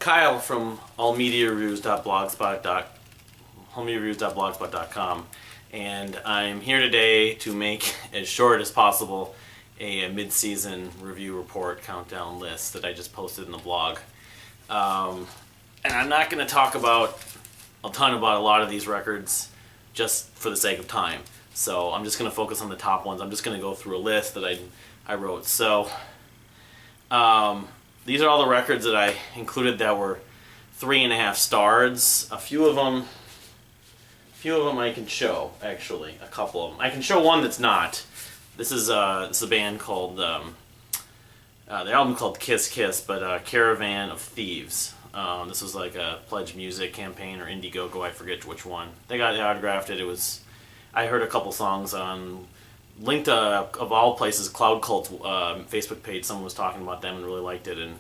Kyle from allmediareviews.blogspot.com, and I'm here today to make, as short as possible, a mid-season review report countdown list that I just posted in the blog. And I'm not going to talk about a lot of these records just for the sake of time. So I'm just going to focus on the top ones. I'm just going to go through a list that I wrote. So these are all the records that I included that were 3.5 stars. A few of them I can show, actually. A couple of them. I can show one that's not. This is a band called, the album called Kiss Kiss, but Caravan of Thieves. This was like a Pledge Music campaign or Indiegogo, I forget which one. They autographed it. I heard a couple songs on, linked to, of all places, Cloud Cult Facebook page. Someone was talking about them and really liked it. And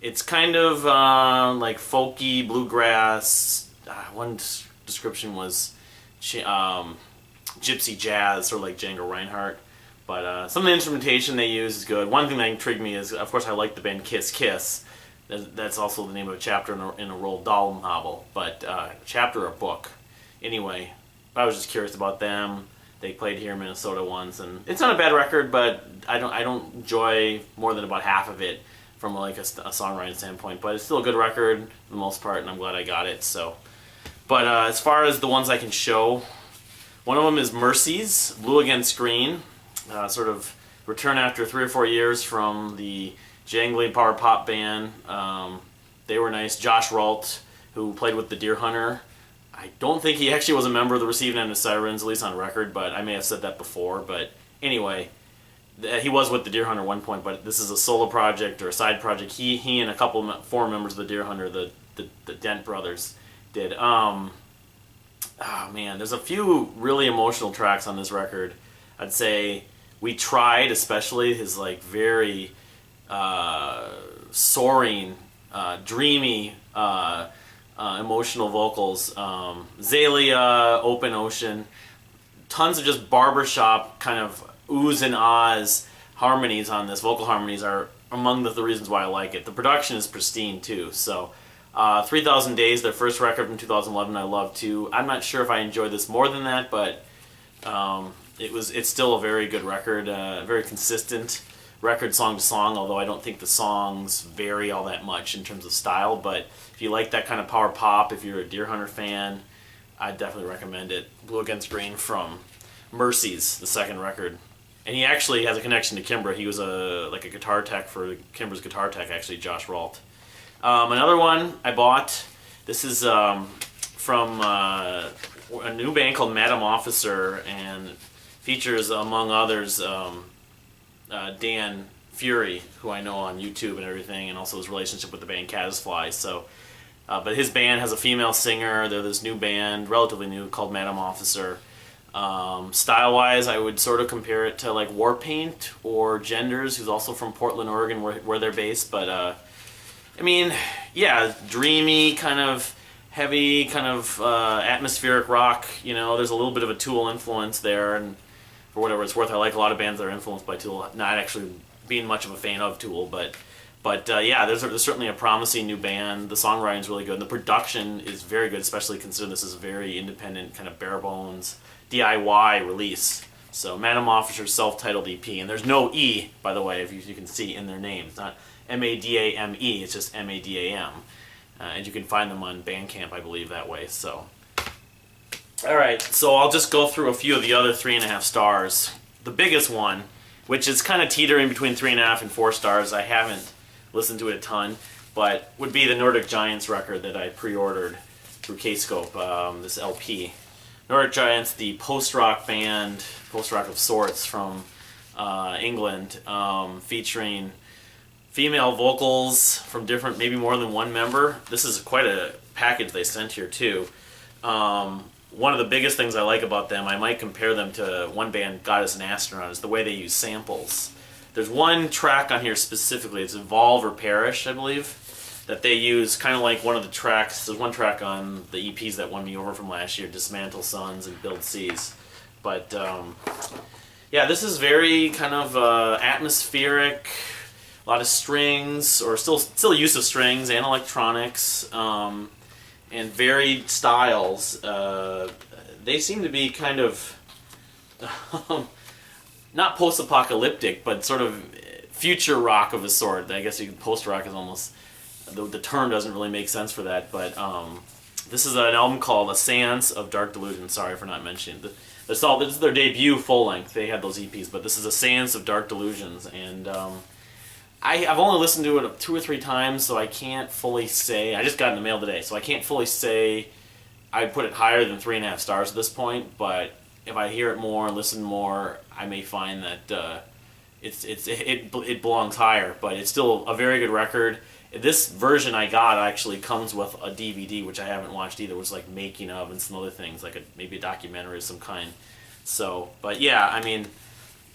it's kind of like folky, bluegrass. One description was gypsy jazz, sort of like Django Reinhardt. But some of the instrumentation they use is good. One thing that intrigued me is, of course, I like the band Kiss Kiss. That's also the name of a chapter in a Roald Dahl novel, but chapter or book. Anyway, I was just curious about them. They played here in Minnesota once, and it's not a bad record, but I don't enjoy more than about half of it from like a songwriting standpoint. But it's still a good record for the most part, and I'm glad I got it. So, but as far as the ones I can show, one of them is Mercy's Blue Against Green. Sort of return after 3 or 4 years from the jangly power pop band. They were nice. Josh Ralt, who played with the Deer Hunter. I don't think he actually was a member of the Receiving End of Sirens, at least on record, but I may have said that before. But anyway, he was with the Deer Hunter at one point, but this is a solo project or a side project. He and a couple former members of the Deer Hunter, the Dent brothers, did. Oh man, there's a few really emotional tracks on this record. I'd say We Tried, especially his like very soaring, dreamy, emotional vocals. Zalia, Open Ocean, tons of just barbershop kind of oohs and ahs harmonies on this. Vocal harmonies are among the reasons why I like it. The production is pristine too. So 3,000 Days, their first record from 2011, I love too. I'm not sure if I enjoyed this more than that, but it's still a very good record, very consistent record song to song, although I don't think the songs vary all that much in terms of style. But if you like that kind of power pop, if you're a Deer Hunter fan, I'd definitely recommend it. Blue Against Green from Mercy's, the second record. And he actually has a connection to Kimbra. He was a guitar tech for Kimbra's guitar tech, actually, Josh Ralt. Another one I bought, this is from a new band called Madam Officer, and features, among others, Dan Fury, who I know on YouTube and everything, and also his relationship with the band Caddisfly. So, but his band has a female singer. They're this new band, relatively new, called Madam Officer. Style-wise, I would sort of compare it to like Warpaint or Genders, who's also from Portland, Oregon, where they're based. But I mean, yeah, dreamy, kind of heavy, kind of atmospheric rock. You know, there's a little bit of a Tool influence there, and for whatever it's worth, I like a lot of bands that are influenced by Tool. Not actually being much of a fan of Tool, but yeah, there's certainly a promising new band. The songwriting's really good, and the production is very good, especially considering this is a very independent, kind of bare bones DIY release. So Madam Officer's self-titled EP, and there's no E, by the way, if you can see in their name. It's not M-A-D-A-M-E, it's just M-A-D-A-M. And you can find them on Bandcamp, I believe, that way. So, alright, so I'll just go through a few of the other 3.5 stars. The biggest one, which is kind of teetering between 3.5 and 4 stars, I haven't listened to it a ton, but would be the Nordic Giants record that I pre-ordered through Kscope, this LP. Nordic Giants, the post-rock band, post-rock of sorts from England, featuring female vocals from different, maybe more than one member. This is quite a package they sent here too. One of the biggest things I like about them, I might compare them to one band, Goddess and Astronaut, is the way they use samples. There's one track on here specifically, it's Evolve or Perish, I believe, that they use kind of like one of the tracks. There's one track on the EPs that won me over from last year, Dismantle Suns and Build Seas. But yeah, this is very kind of atmospheric, A lot of strings, or still use of strings and electronics, and varied styles. They seem to be kind of not post-apocalyptic, but sort of future rock of a sort. I guess post-rock is almost the term doesn't really make sense for that. But this is an album called A Seance of Dark Delusion. Sorry for not mentioning it. This is their debut full length. They had those EPs, but this is A Seance of Dark Delusions, and I've only listened to it 2 or 3 times, so I can't fully say. I just got in the mail today, so I can't fully say I'd put it higher than 3.5 stars at this point. But if I hear it more and listen more, I may find that it belongs higher. But it's still a very good record. This version I got actually comes with a DVD, which I haven't watched either. It was like making of and some other things, like maybe a documentary of some kind. So, but yeah, I mean,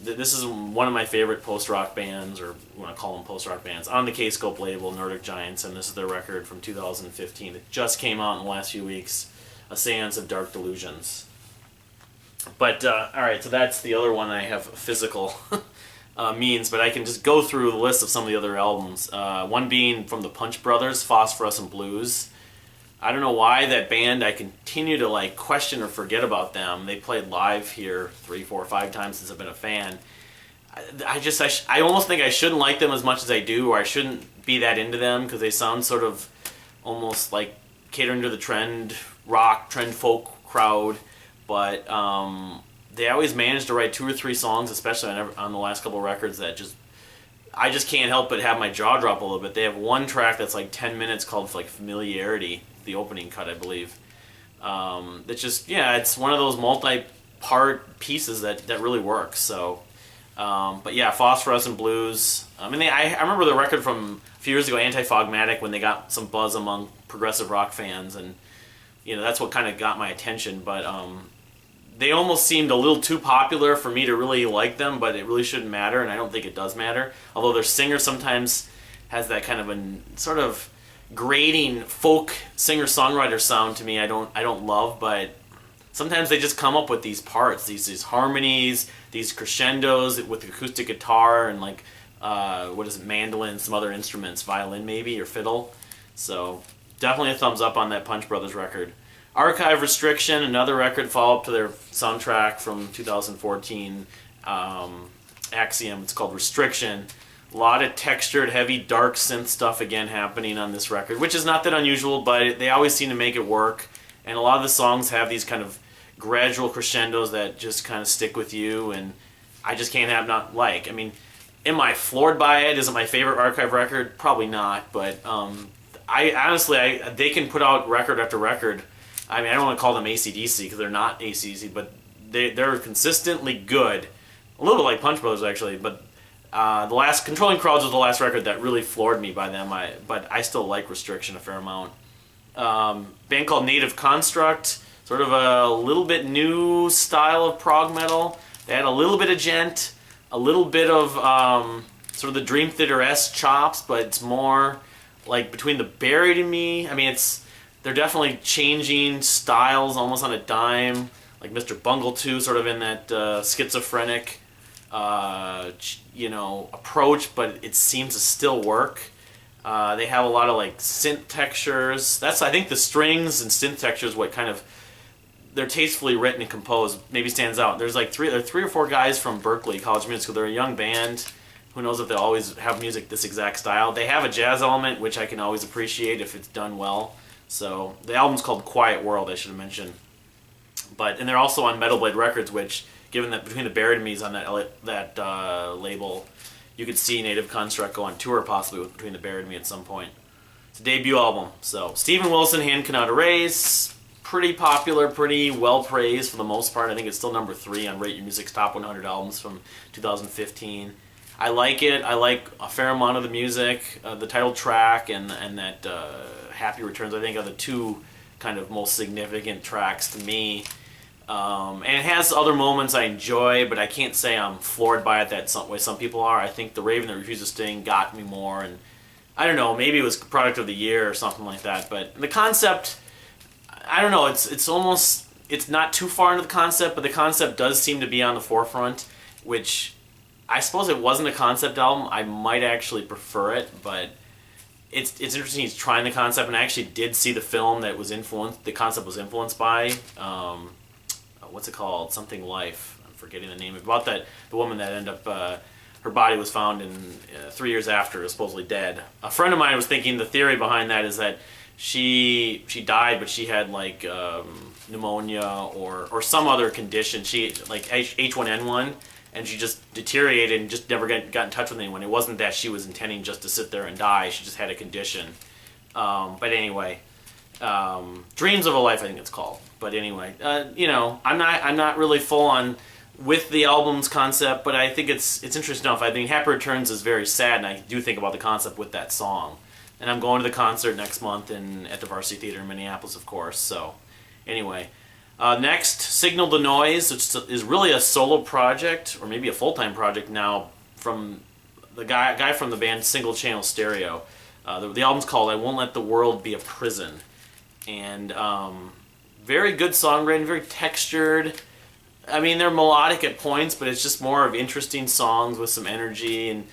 this is one of my favorite post-rock bands, or you want to call them post-rock bands, on the K-Scope label, Nordic Giants, and this is their record from 2015. It just came out in the last few weeks, A Seance of Dark Delusions. But, alright, so that's the other one I have physical means, but I can just go through the list of some of the other albums. One being from the Punch Brothers, Phosphorescent Blues. I don't know why that band, I continue to question or forget about them. They played live here 3, 4, 5 times since I've been a fan. I almost think I shouldn't like them as much as I do, or I shouldn't be that into them, because they sound sort of almost like catering to the trend rock, trend folk crowd. But they always manage to write 2 or 3 songs, especially on the last couple of records, that I just can't help but have my jaw drop a little bit. They have one track that's like 10 minutes called Familiarity, the opening cut, I believe. It's just, it's one of those multi-part pieces that really works. So, but yeah, Phosphorescent Blues. I mean, I remember the record from a few years ago, Anti-Fogmatic, when they got some buzz among progressive rock fans, and that's what kind of got my attention. But they almost seemed a little too popular for me to really like them, but it really shouldn't matter, and I don't think it does matter. Although their singer sometimes has that kind of a sort of grating folk singer-songwriter sound to me I don't love, but sometimes they just come up with these parts, these harmonies, these crescendos with acoustic guitar and mandolin, some other instruments, violin maybe, or fiddle. So definitely a thumbs up on that Punch Brothers record. Archive Restriction, another record follow-up to their soundtrack from 2014, Axiom. It's called Restriction. A lot of textured, heavy, dark synth stuff again happening on this record, which is not that unusual, but they always seem to make it work. And a lot of the songs have these kind of gradual crescendos that just kind of stick with you, and I just can't not like. I mean, am I floored by it? Is it my favorite Archive record? Probably not, but I honestly, they can put out record after record. I mean, I don't want to call them AC/DC because they're not AC/DC, but they're consistently good. A little bit like Punch Brothers, actually, but the last Controlling Crowds was the last record that really floored me by them. But I still like Restriction a fair amount. Band called Native Construct, sort of a little bit new style of prog metal. They had a little bit of gent, a little bit of sort of the Dream Theater-esque chops, but it's more like between the Buried in Me. I mean, they're definitely changing styles almost on a dime, like Mr. Bungle 2, sort of in that schizophrenic, approach, but it seems to still work. They have a lot of synth textures. I think the strings and synth textures, what kind of they're tastefully written and composed, maybe stands out. There's three or four guys from Berklee College of Music School. They're a young band. Who knows if they'll always have music this exact style. They have a jazz element, which I can always appreciate if it's done well. So the album's called Quiet World, I should have mentioned. And they're also on Metal Blade Records, which, given that Between the Buried and Me's on that label, you could see Native Construct go on tour possibly with Between the Buried and Me at some point. It's a debut album. So Steven Wilson, Hand Cannot Erase, pretty popular, pretty well praised for the most part. I think it's still number 3 on Rate Your Music's Top 100 Albums from 2015. I like it. I like a fair amount of the music. The title track and that Happy Returns, I think, are the 2 kind of most significant tracks to me. And it has other moments I enjoy, but I can't say I'm floored by it that way some people are. I think The Raven That Refuses to Sting got me more, and I don't know, maybe it was Product of the Year or something like that. But the concept, I don't know, it's not too far into the concept, but the concept does seem to be on the forefront, which I suppose it wasn't a concept album. I might actually prefer it, but it's interesting he's trying the concept, and I actually did see the film that was influenced. The concept was influenced by what's it called? Something Life. I'm forgetting the name. About the woman that ended up her body was found in 3 years after, supposedly dead. A friend of mine was thinking the theory behind that is that she died, but she had like pneumonia or some other condition. She like H1N1. And she just deteriorated and just never got in touch with anyone. It wasn't that she was intending just to sit there and die. She just had a condition. But anyway, Dreams of a Life, I think it's called. But anyway, you know, I'm not really full on with the album's concept, but I think it's interesting enough. I think Happy Returns is very sad, and I do think about the concept with that song. And I'm going to the concert next month at the Varsity Theater in Minneapolis, of course. So anyway. Next, Signal the Noise, which is really a solo project, or maybe a full-time project now, from the guy from the band Single Channel Stereo. The album's called I Won't Let the World Be a Prison. And very good songwriting, very textured. I mean, they're melodic at points, but it's just more of interesting songs with some energy. And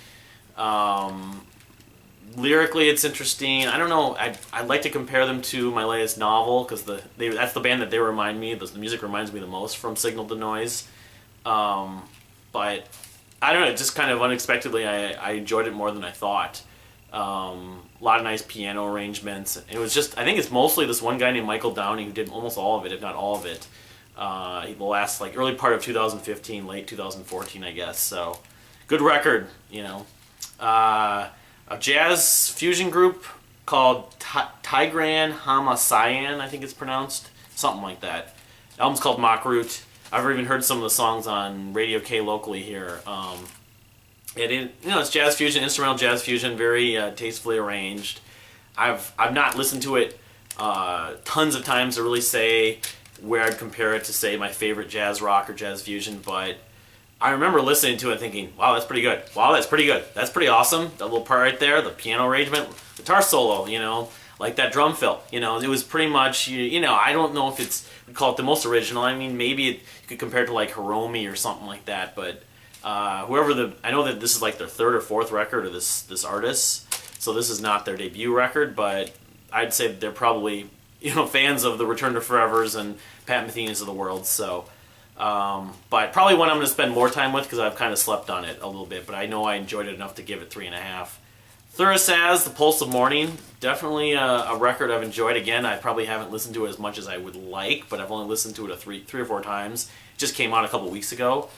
lyrically, it's interesting. I don't know. I'd like to compare them to my latest novel because that's the band that they remind me. The music reminds me the most from Signal to Noise. But I don't know. Just kind of unexpectedly, I enjoyed it more than I thought. A lot of nice piano arrangements. It was just, I think it's mostly this one guy named Michael Downey who did almost all of it, if not all of it. The last early part of 2015, late 2014, I guess. So good record, you know. A jazz fusion group called Tigran Hamasyan, I think it's pronounced. Something like that. The album's called Mockroot. I've even heard some of the songs on Radio K locally here. It's jazz fusion, instrumental jazz fusion, very tastefully arranged. I've not listened to it tons of times to really say where I'd compare it to, say, my favorite jazz rock or jazz fusion, but I remember listening to it thinking, wow, that's pretty good. Wow, that's pretty good. That's pretty awesome. That little part right there, the piano arrangement, guitar solo, you know, like that drum fill. You know, it was pretty much, you know, I don't know if we'd call it the most original. I mean, maybe you could compare it to like Hiromi or something like that. But I know that this is like their third or fourth record of this artist. So this is not their debut record, but I'd say that they're probably, you know, fans of the Return to Forevers and Pat Metheny's of the world. So. But probably one I'm going to spend more time with because I've kind of slept on it a little bit, but I know I enjoyed it enough to give it 3.5. Thurisaz, The Pulse of Morning, definitely a record I've enjoyed. Again, I probably haven't listened to it as much as I would like, but I've only listened to it three or four times. It just came out a couple weeks ago,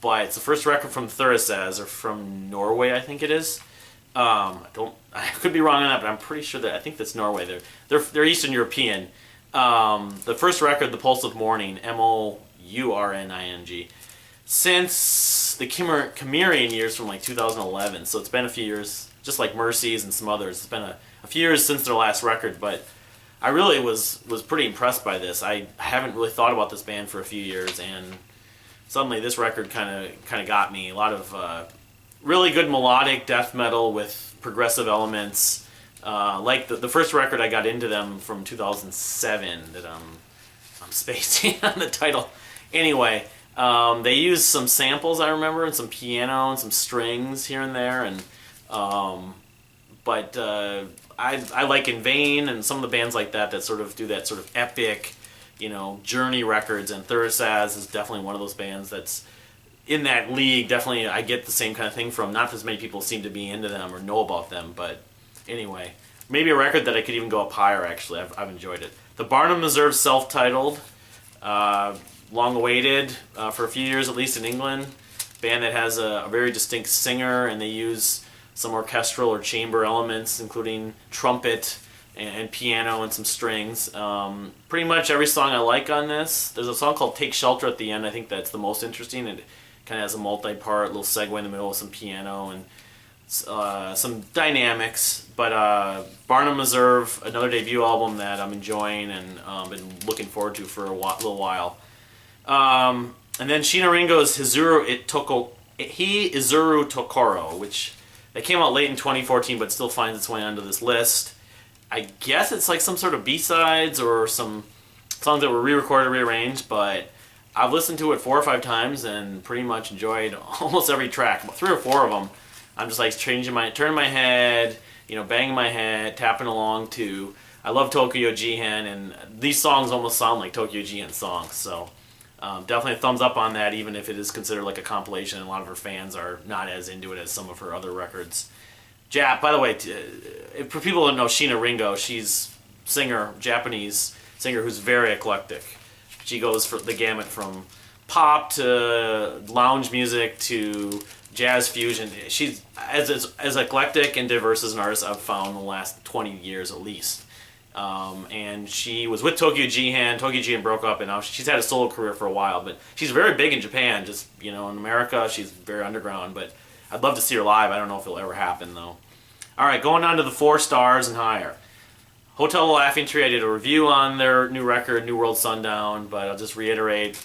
but it's the first record from Thurisaz, or from Norway, I think it is. I could be wrong on that, but I'm pretty sure I think that's Norway. They're Eastern European. The first record, The Pulse of Morning, Mourning, since the Cimmerian years from like 2011, so it's been a few years, just like Mercies and some others. It's been a few years since their last record, but I really was pretty impressed by this. I haven't really thought about this band for a few years, and suddenly this record kind of got me. A lot of really good melodic death metal with progressive elements. Like the first record I got into them from 2007 that I'm spacing on the title. Anyway, they used some samples, I remember, and some piano and some strings here and there, and but I like In Vain and some of the bands like that sort of do that sort of epic, you know, journey records, and Thurisaz is definitely one of those bands that's in that league. Definitely, I get the same kind of thing from. Not as many people seem to be into them or know about them, but anyway, maybe a record that I could even go up higher. Actually, I've enjoyed it. The Barnum Reserve, self-titled. Long awaited for a few years, at least in England. Band that has a very distinct singer, and they use some orchestral or chamber elements, including trumpet and piano and some strings. Pretty much every song I like on this. There's a song called Take Shelter at the end. I think that's the most interesting. It kind of has a multi-part little segue in the middle with some piano and some dynamics. But Barnum Reserve, another debut album that I'm enjoying and been looking forward to for a little while. And then Sheena Ringo's Izuru Tokoro, which they came out late in 2014 but still finds its way onto this list. I guess it's like some sort of B-sides or some songs that were re-recorded, rearranged, but I've listened to it 4 or 5 times and pretty much enjoyed almost every track. 3 or 4 of them, I'm just like turning my head, banging my head, tapping along to. I love Tokyo Jihen, and these songs almost sound like Tokyo Jihen songs. So definitely a thumbs up on that, even if it is considered like a compilation. And a lot of her fans are not as into it as some of her other records. By the way, for people that know Sheena Ringo, she's Japanese singer who's very eclectic. She goes for the gamut from pop to lounge music to jazz fusion. She's as eclectic and diverse as an artist I've found in the last 20 years at least. And she was with Tokyo Jihen. Tokyo Jihen broke up, and now she's had a solo career for a while. But she's very big in Japan. Just in America, she's very underground. But I'd love to see her live. I don't know if it'll ever happen though. All right, going on to the 4 stars and higher. Hotel Laughing Tree, I did a review on their new record, New World Sundown, but I'll just reiterate,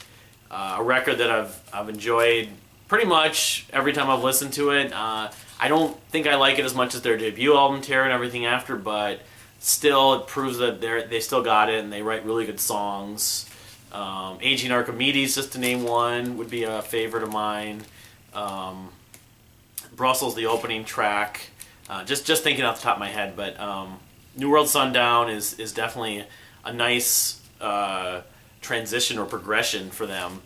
a record that I've enjoyed pretty much every time I've listened to it. I don't think I like it as much as their debut album, Terror and Everything After, but still it proves that they still got it and they write really good songs. Aging Archimedes, just to name one, would be a favorite of mine. Brussels, the opening track. Just thinking off the top of my head, but New World Sundown is definitely a nice transition or progression for them,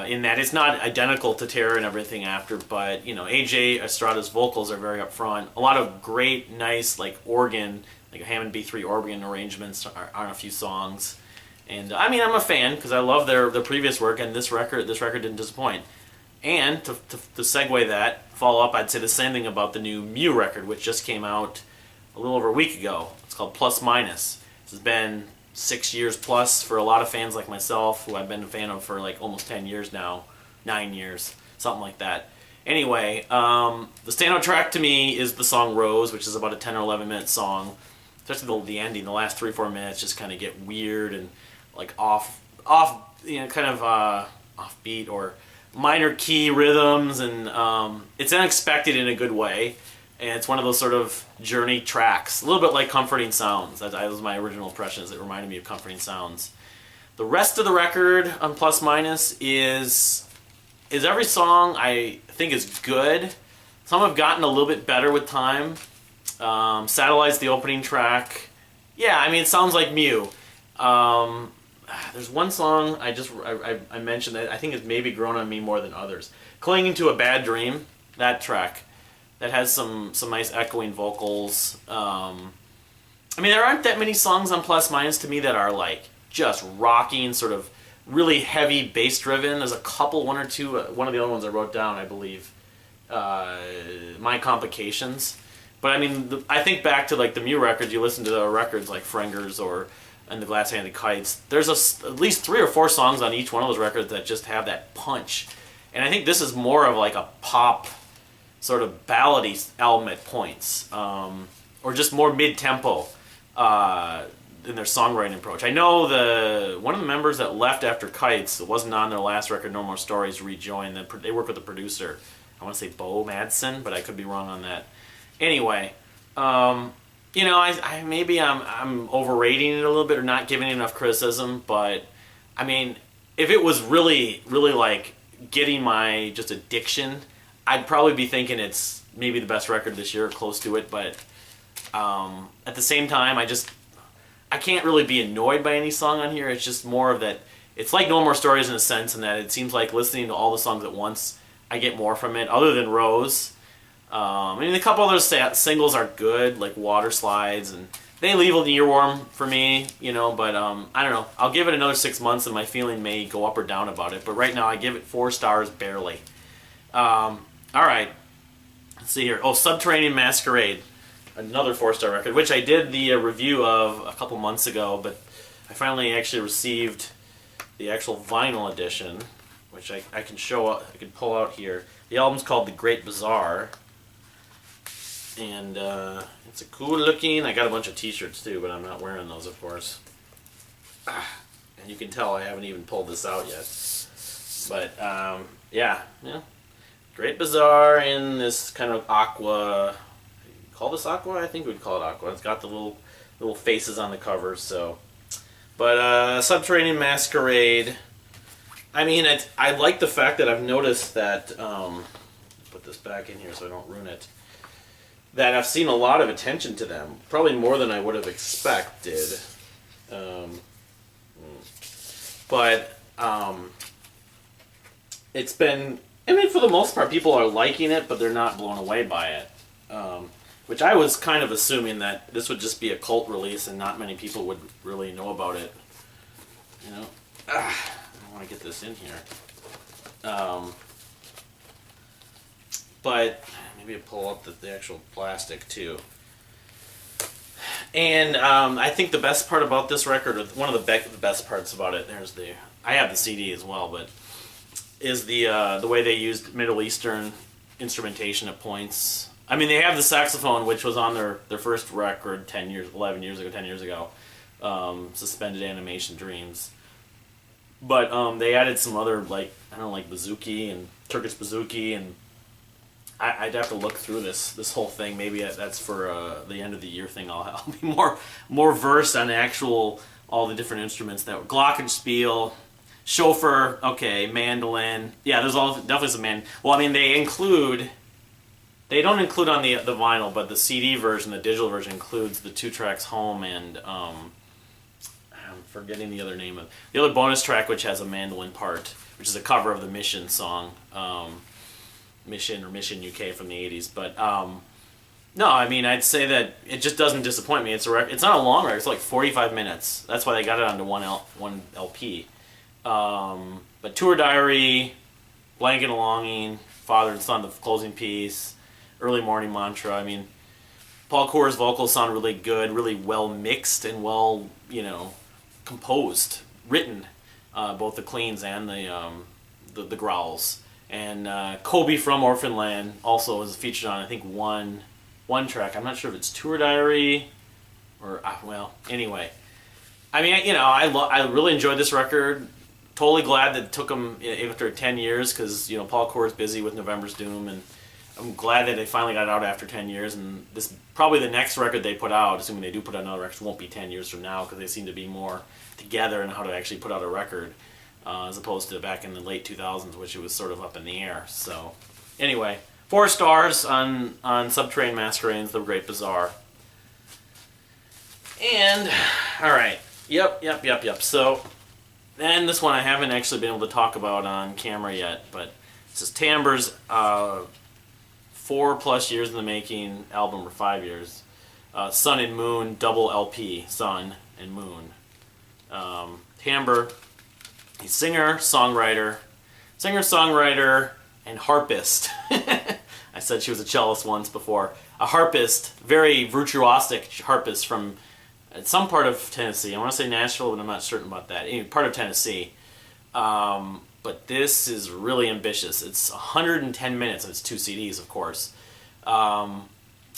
in that it's not identical to Terror and Everything After, but AJ Estrada's vocals are very upfront. A lot of great, nice organ, like Hammond B3 organ arrangements on a few songs, and I'm a fan because I love their previous work, and this record didn't disappoint. And to segue that, follow up, I'd say the same thing about the new Mew record, which just came out a little over a week ago. It's called Plus Minus. This has been 6 years plus for a lot of fans like myself, who I've been a fan of for almost 10 years now, 9 years, something like that. Anyway, the standout track to me is the song Rose, which is about a 10 or 11 minute song. Especially the ending, the last 3-4 minutes just kind of get weird and off, offbeat or minor key rhythms, and it's unexpected in a good way, and it's one of those sort of journey tracks, a little bit like Comforting Sounds. That was my original impressions. It reminded me of Comforting Sounds. The rest of the record on Plus Minus is every song I think is good. Some have gotten a little bit better with time. Satellite's the opening track. Yeah, it sounds like Mew. There's one song I mentioned that I think has maybe grown on me more than others. Clinging to a Bad Dream, that track, that has some nice echoing vocals. There aren't that many songs on Plus Minus to me that are just rocking, sort of really heavy bass driven. There's a couple, one or two, one of the other ones I wrote down, I believe, My Complications. But I think back to the Mew records. You listen to the records like Frengers and the Glass-Handed Kites. There's at least 3 or 4 songs on each one of those records that just have that punch. And I think this is more of a pop sort of ballady album at points, or just more mid-tempo in their songwriting approach. I know one of the members that left after Kites, that wasn't on their last record, No More Stories, rejoined. They work with the producer. I want to say Bo Madsen, but I could be wrong on that. Anyway, maybe I'm overrating it a little bit or not giving it enough criticism, but if it was really, really getting my just addiction, I'd probably be thinking it's maybe the best record this year, or close to it. But at the same time, I can't really be annoyed by any song on here. It's just more of that. It's like No More Stories in a sense, in that it seems like listening to all the songs at once, I get more from it, other than Rose. A couple other singles are good, like Water Slides, and they leave an earworm for me, but I don't know. I'll give it another 6 months and my feeling may go up or down about it, but right now I give it 4 stars barely. Alright, let's see here. Subterranean Masquerade, another 4-star record, which I did the review of a couple months ago, but I finally actually received the actual vinyl edition, which I can pull out here. The album's called The Great Bazaar. And it's a cool looking. I got a bunch of t-shirts too, but I'm not wearing those, of course. And you can tell I haven't even pulled this out yet. But yeah. Great Bazaar in this kind of aqua. Call this aqua? I think we'd call it aqua. It's got the little faces on the cover. So, but Subterranean Masquerade. I mean, I like the fact that I've noticed that, put this back in here so I don't ruin it, that I've seen a lot of attention to them, probably more than I would have expected. But it's been, I mean, for the most part, people are liking it, but they're not blown away by it. Which I was kind of assuming that this would just be a cult release and not many people would really know about it. You know, I want to get this in here. But maybe I'll pull up the actual plastic too. And I think the best part about this record, or one of the best parts about it, I have the CD as well, but is the way they used Middle Eastern instrumentation at points. I mean, they have the saxophone, which was on their first record 10 years ago, Suspended Animation Dreams. But they added some other, like bouzouki and Turkish bouzouki, and I'd have to look through this whole thing. Maybe that's for the end of the year thing. I'll be more versed on all the different instruments that glockenspiel, chauffeur, okay, mandolin. Yeah, there's definitely some Well, I mean, they don't include on the vinyl, but the CD version, the digital version, includes the 2 tracks Home and I'm forgetting the other name of the other bonus track, which has a mandolin part, which is a cover of the Mission song, Mission UK from the 80s. But no, I mean, I'd say that it just doesn't disappoint me. It's not a long record. It's like 45 minutes. That's why they got it onto one LP. But Tour Diary, Blanket and Longing, Father and Son, the closing piece, Early Morning Mantra. I mean, Paul Coor's vocals sound really good, really well mixed and well, composed, written, both the cleans and the growls. And Kobe from Orphanland also is featured on, I think, one track. I'm not sure if it's Tour Diary or anyway. I mean, I really enjoyed this record. Totally glad that it took them after 10 years because Paul Coor's busy with November's Doom, and I'm glad that they finally got it out after 10 years. And this probably the next record they put out, assuming they do put out another record, won't be 10 years from now because they seem to be more together in how to actually put out a record as opposed to back in the late 2000s, which it was sort of up in the air. So anyway, 4 stars on Subterranean Masquerades, The Great Bazaar. And all right, yep. So. And this one I haven't actually been able to talk about on camera yet, but this is Timbre's 4+ years in the making album, or 5 years. Sun and Moon double LP, Sun and Moon. Timbre, he's singer, songwriter, and harpist. I said she was a cellist once before. A harpist, very virtuosic harpist from some part of Tennessee. I want to say Nashville, but I'm not certain about that. Part of Tennessee. But this is really ambitious. It's 110 minutes, and it's 2 CDs, of course. A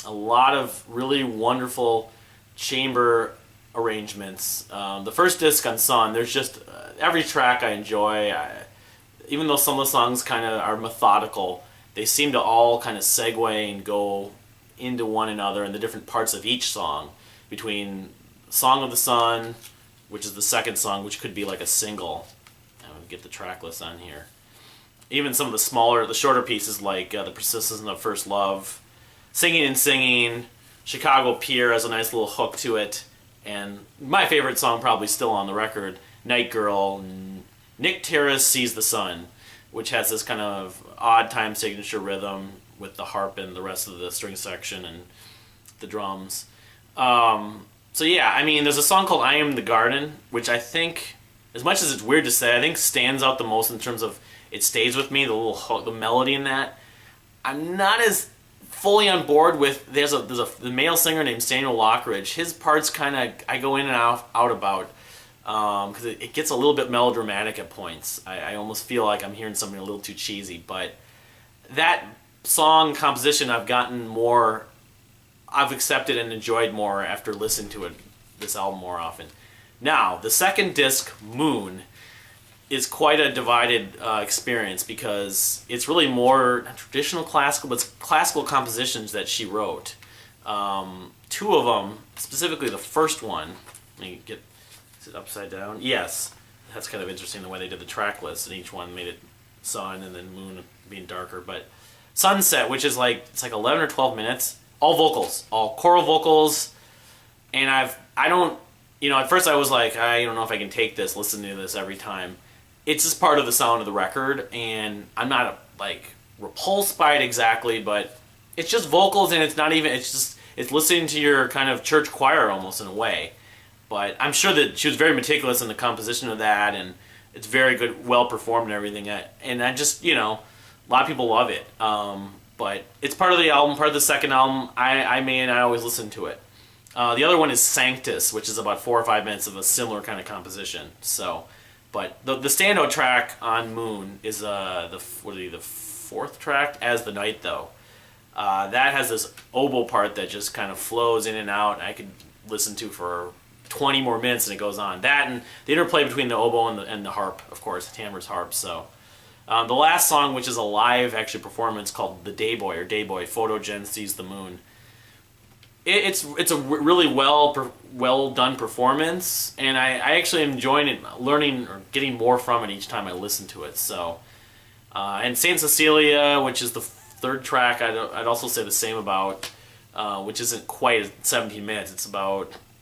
lot of really wonderful chamber arrangements. The first disc on Sun, there's just every track I enjoy. Even though some of the songs kind of are methodical, they seem to all kind of segue and go into one another in the different parts of each song, between Song of the Sun, which is the second song, which could be like a single. I'm going to get the track list on here. Even some of the shorter pieces like The Persistence of First Love, Singing and Singing, Chicago Pier has a nice little hook to it, and my favorite song probably still on the record, Night Girl, Nick Terrace Sees the Sun, which has this kind of odd time signature rhythm with the harp and the rest of the string section and the drums. So yeah, I mean, there's a song called I Am the Garden, which I think, as much as it's weird to say, I think stands out the most in terms of it stays with me, the little hook, the melody in that. I'm not as fully on board with, there's the male singer named Samuel Lockridge. His parts kind of, I go in and out about, because it gets a little bit melodramatic at points. I almost feel like I'm hearing something a little too cheesy, but that song composition I've accepted and enjoyed more after listening to this album more often. Now, the second disc, Moon, is quite a divided experience because it's really more traditional classical, but it's classical compositions that she wrote. 2 of them, specifically the first one, let me get it upside down. Yes. that's kind of interesting the way they did the track list, and each one made it sun and then moon being darker. But Sunset, which is like, it's like 11 or 12 minutes, all vocals, all choral vocals, and I don't, you know, at first I was like, I don't know if I can take this, listen to this every time. It's just part of the sound of the record, and I'm not like repulsed by it exactly, but it's just vocals, and it's not even, it's listening to your kind of church choir almost in a way. But I'm sure that she was very meticulous in the composition of that, and it's very good, well performed and everything. And I just, you know, a lot of people love it. But it's part of the album, part of the second album. I always listen to it. The other one is Sanctus, which is about 4 or 5 minutes of a similar kind of composition. So, but the standout track on Moon is the fourth track, As the Night, though. That has this oboe part that just kind of flows in and out. I could listen to for 20 more minutes and it goes on. That and the interplay between the oboe and the harp, of course, Tamara's harp. So the last song, which is a live actually performance called The Day Boy, Photogen Sees the Moon. It's a really well done performance, and I actually am enjoying it, learning or getting more from it each time I listen to it. So and Saint Cecilia, which is the third track, I'd also say the same about, which isn't quite 17 minutes.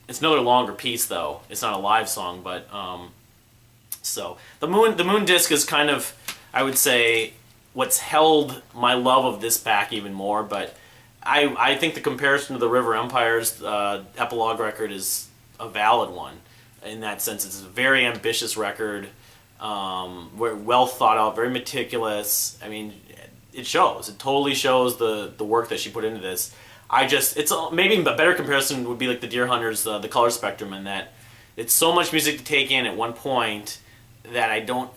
It's another longer piece, though. It's not a live song, but so the Moon disc is kind of, I would say, what's held my love of this back even more. But I think the comparison to the River Empire's epilogue record is a valid one in that sense. It's a very ambitious record, well thought out, very meticulous. I mean, it shows. It totally shows the work that she put into this. It's maybe a better comparison would be like the Deer Hunters, the Color Spectrum, in that it's so much music to take in at one point that I can't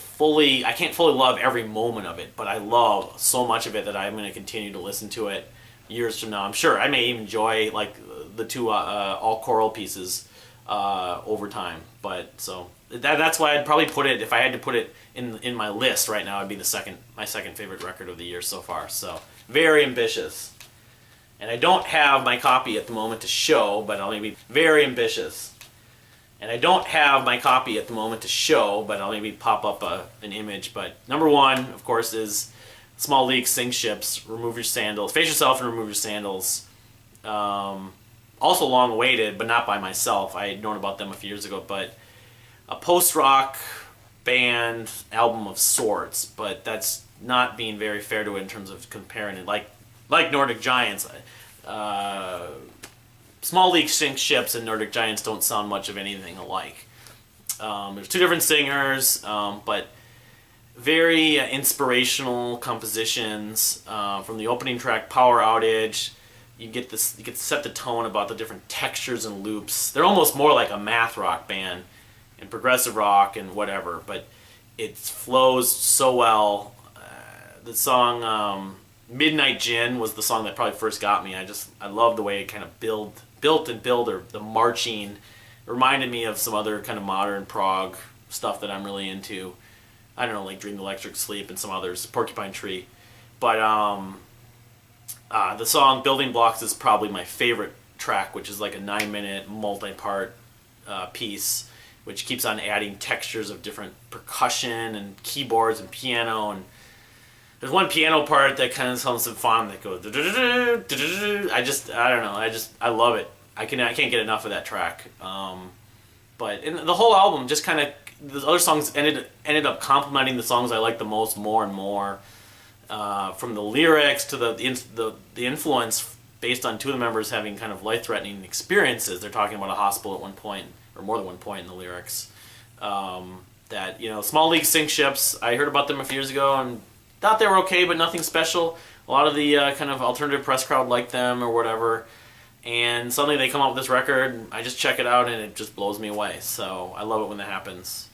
fully love every moment of it, but I love so much of it that I'm going to continue to listen to it years from now. I'm sure I may even enjoy like the two all choral pieces over time. But so that's why I'd probably put it, if I had to put it in my list right now, it'd be my second favorite record of the year so far. So very ambitious. And I don't have my copy at the moment to show, but I'll maybe very ambitious. And I don't have my copy at the moment to show, but I'll maybe pop up an image. But number one, of course, is Small League Sing Ships, Remove Your Sandals, Face Yourself and Remove Your Sandals. Also long awaited, but not by myself. I had known about them a few years ago, but a post-rock band album of sorts, but that's not being very fair to it in terms of comparing it. Like Nordic Giants, Small League Sing Ships and Nordic Giants don't sound much of anything alike. There's two different singers, but very inspirational compositions. From the opening track, Power Outage, you get to set the tone about the different textures and loops. They're almost more like a math rock band and progressive rock and whatever, but it flows so well. The song Midnight Gin was the song that probably first got me. I love the way it kind of built, or the marching. It reminded me of some other kind of modern prog stuff that I'm really into. I don't know, like Dream Electric Sleep and some others, Porcupine Tree. But the song Building Blocks is probably my favorite track, which is like a 9-minute multi-part piece, which keeps on adding textures of different percussion and keyboards and piano. And there's one piano part that kind of sounds symphonic that goes. I don't know. I love it. I can't get enough of that track. But in the whole album, just kind of the other songs ended up complementing the songs I like the most more and more. From the lyrics to the influence based on two of the members having kind of life-threatening experiences. They're talking about a hospital at one point, or more than one point in the lyrics. That, you know, Small League Sing Ships, I heard about them a few years ago and thought they were okay, but nothing special. A lot of the kind of alternative press crowd liked them or whatever. And suddenly they come out with this record, I just check it out and it just blows me away. So I love it when that happens.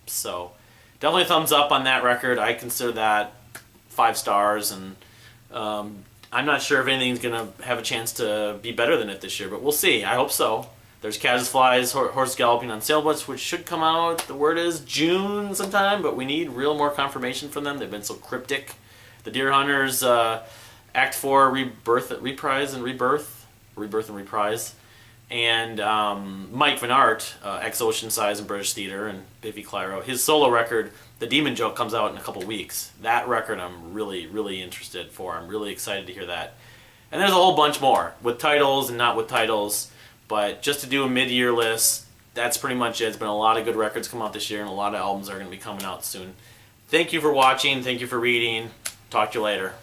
So definitely a thumbs up on that record. I consider that 5 stars, and I'm not sure if anything's going to have a chance to be better than it this year, but we'll see. I hope so. There's Caddisfly's Horse Galloping on Sailboats, which should come out, the word is June sometime, but we need more confirmation from them. They've been so cryptic. The Deer Hunters, Act 4, Rebirth and Reprise. And Mike Van Aert, ex-Ocean Size and British Theater, and Biffy Clyro, his solo record, The Demon Joke, comes out in a couple weeks. That record I'm really, really interested for. I'm really excited to hear that. And there's a whole bunch more, with titles and not with titles. But just to do a mid-year list, that's pretty much it. It's been a lot of good records come out this year, and a lot of albums are going to be coming out soon. Thank you for watching. Thank you for reading. Talk to you later.